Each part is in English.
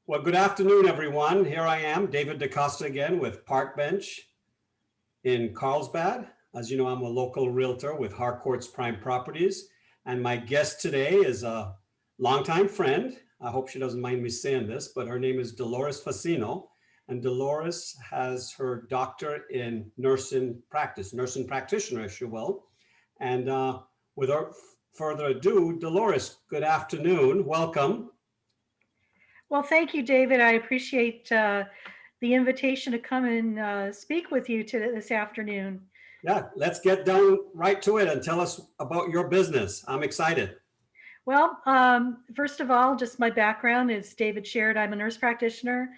Well, good afternoon, everyone. Here I am, David DaCosta again with Parkbench in Carlsbad. As you know, I'm a local realtor with Harcourt's Prime Properties. And my guest today is a longtime friend. I hope she doesn't mind me saying this, but her name is Dolores Fazzino. And Dolores has her doctor in nursing practice, nursing practitioner, if you will. And without further ado, Dolores, good afternoon. Welcome. Well, thank you, David. I appreciate the invitation to come and speak with you this afternoon. Yeah, let's get down right to it and tell us about your business. I'm excited. Well, first of all, just my background is David shared. I'm a nurse practitioner,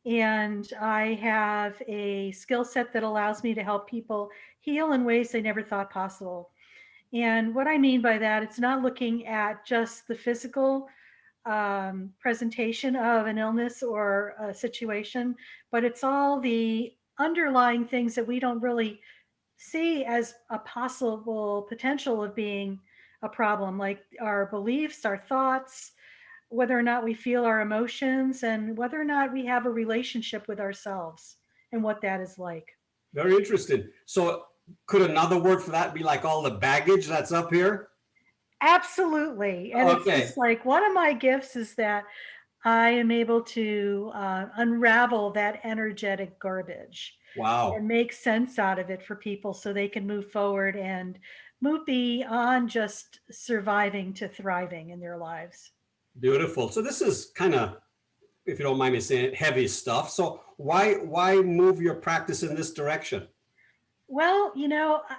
and I have a skill set that allows me to help people heal in ways they never thought possible. And what I mean by that, it's not looking at just the physical presentation of an illness or a situation, but it's all the underlying things that we don't really see as a possible potential of being a problem, like our beliefs, our thoughts, whether or not we feel our emotions, and whether or not we have a relationship with ourselves and what that is like. Very interesting. So, could another word for that be like all the baggage that's up here? Absolutely. And it's Okay. just like one of my gifts is that I am able to unravel that energetic garbage Wow. and make sense out of it for people so they can move forward and move beyond just surviving to thriving in their lives. Beautiful. So this is kind of, if you don't mind me saying it, heavy stuff. So why move your practice in this direction? Well,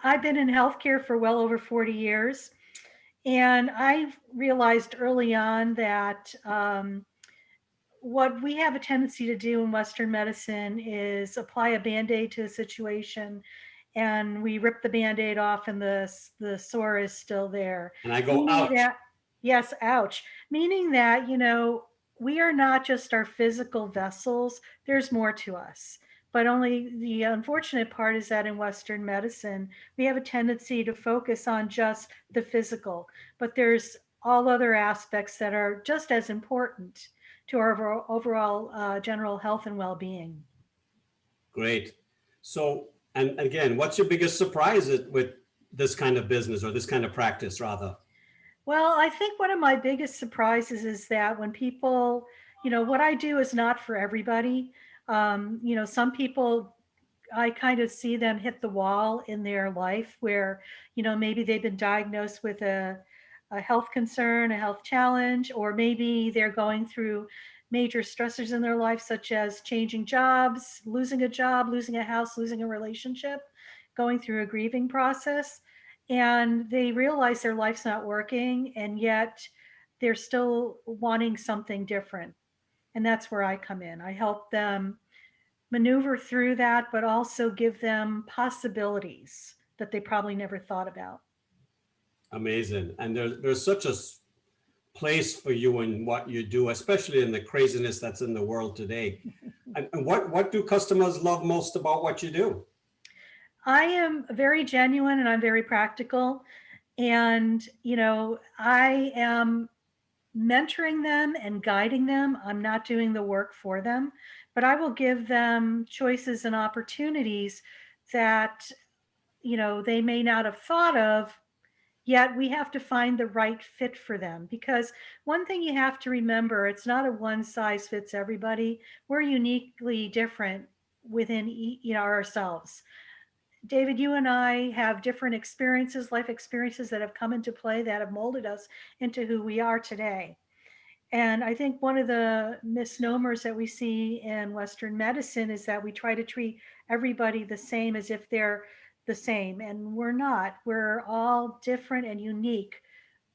I've been in healthcare for well over 40 years, and I've realized early on that what we have a tendency to do in Western medicine is apply a band-aid to a situation, and we rip the band-aid off and the sore is still there. And I go, Meaning ouch. that, yes, ouch. Meaning that, we are not just our physical vessels, there's more to us. But only the unfortunate part is that in Western medicine, we have a tendency to focus on just the physical, but there's all other aspects that are just as important to our overall general health and well-being. Great. So, and again, what's your biggest surprise with this kind of business or this kind of practice, rather? Well, I think one of my biggest surprises is that when people, what I do is not for everybody. Some people, I kind of see them hit the wall in their life where, maybe they've been diagnosed with a health concern, a health challenge, or maybe they're going through major stressors in their life, such as changing jobs, losing a job, losing a house, losing a relationship, going through a grieving process. And they realize their life's not working, and yet they're still wanting something different. And that's where I come in. I help them maneuver through that, but also give them possibilities that they probably never thought about. Amazing. And there's such a place for you in what you do, especially in the craziness that's in the world today. And what do customers love most about what you do? I am very genuine and I'm very practical. And, I am mentoring them and guiding them. I'm not doing the work for them, but I will give them choices and opportunities that, they may not have thought of. Yet we have to find the right fit for them, because one thing you have to remember, it's not a one size fits everybody. We're uniquely different within ourselves. David, you and I have different experiences, life experiences that have come into play that have molded us into who we are today. And I think one of the misnomers that we see in Western medicine is that we try to treat everybody the same as if they're the same. And we're not. We're all different and unique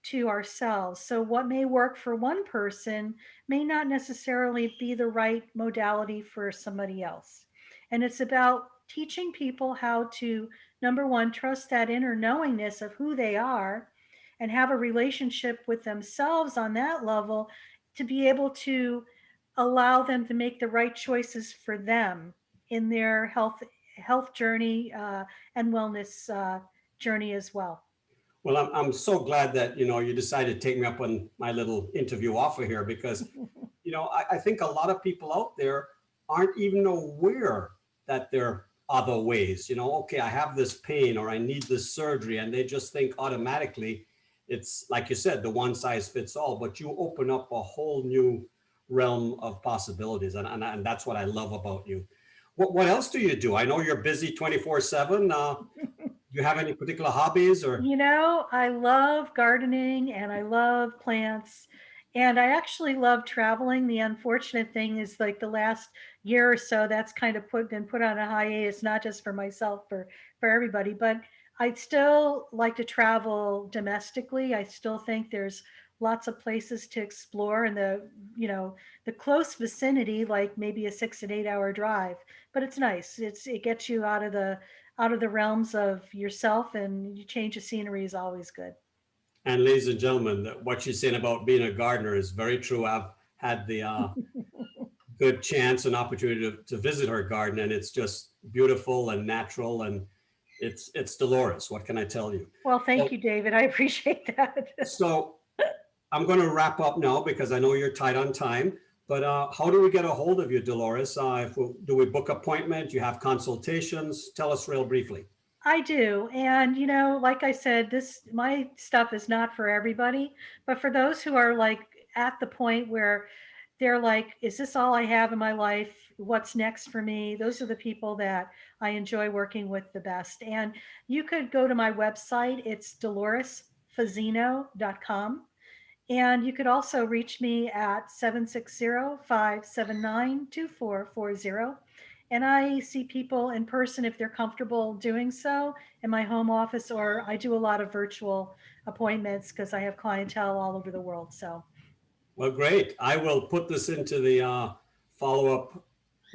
to ourselves. So, what may work for one person may not necessarily be the right modality for somebody else. And it's about teaching people how to, number one, trust that inner knowingness of who they are and have a relationship with themselves on that level to be able to allow them to make the right choices for them in their health journey and wellness journey as well. Well, I'm so glad that, you decided to take me up on my little interview offer here because, I think a lot of people out there aren't even aware that there are other ways. Okay, I have this pain or I need this surgery, and they just think automatically it's like you said, the one size fits all. But you open up a whole new realm of possibilities, and that's what I love about you. What else do you do? I know you're busy 24/7. Do you have any particular hobbies or? I love gardening and I love plants. And I actually love traveling. The unfortunate thing is like the last year or so, that's kind of been put on a hiatus, not just for myself, for everybody. But I still like to travel domestically. I still think there's lots of places to explore in the close vicinity, like maybe a 6 and 8 hour drive. But it's nice. It gets you out of the realms of yourself, and you change the scenery is always good. And ladies and gentlemen, what she's saying about being a gardener is very true. I've had the good chance and opportunity to visit her garden, and it's just beautiful and natural, and it's Dolores. What can I tell you? Well, So, thank you, David. I appreciate that. so I'm going to wrap up now because I know you're tight on time. But how do we get a hold of you, Dolores? Do we book appointment? You have consultations? Tell us real briefly. I do. And like I said, this my stuff is not for everybody, but for those who are like at the point where they're like, is this all I have in my life? What's next for me? Those are the people that I enjoy working with the best. And you could go to my website. It's doloresfazzino.com. And you could also reach me at 760-579-2440. And I see people in person if they're comfortable doing so in my home office, or I do a lot of virtual appointments because I have clientele all over the world. So, Well, great. I will put this into the follow-up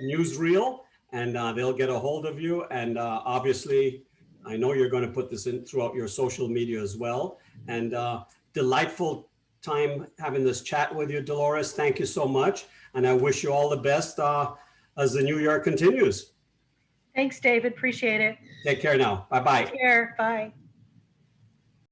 newsreel, and they'll get a hold of you. And obviously, I know you're going to put this in throughout your social media as well. And delightful time having this chat with you, Dolores. Thank you so much. And I wish you all the best as the new year continues. thanks, David. Appreciate it. Take care now. Bye-bye. Take care. Bye.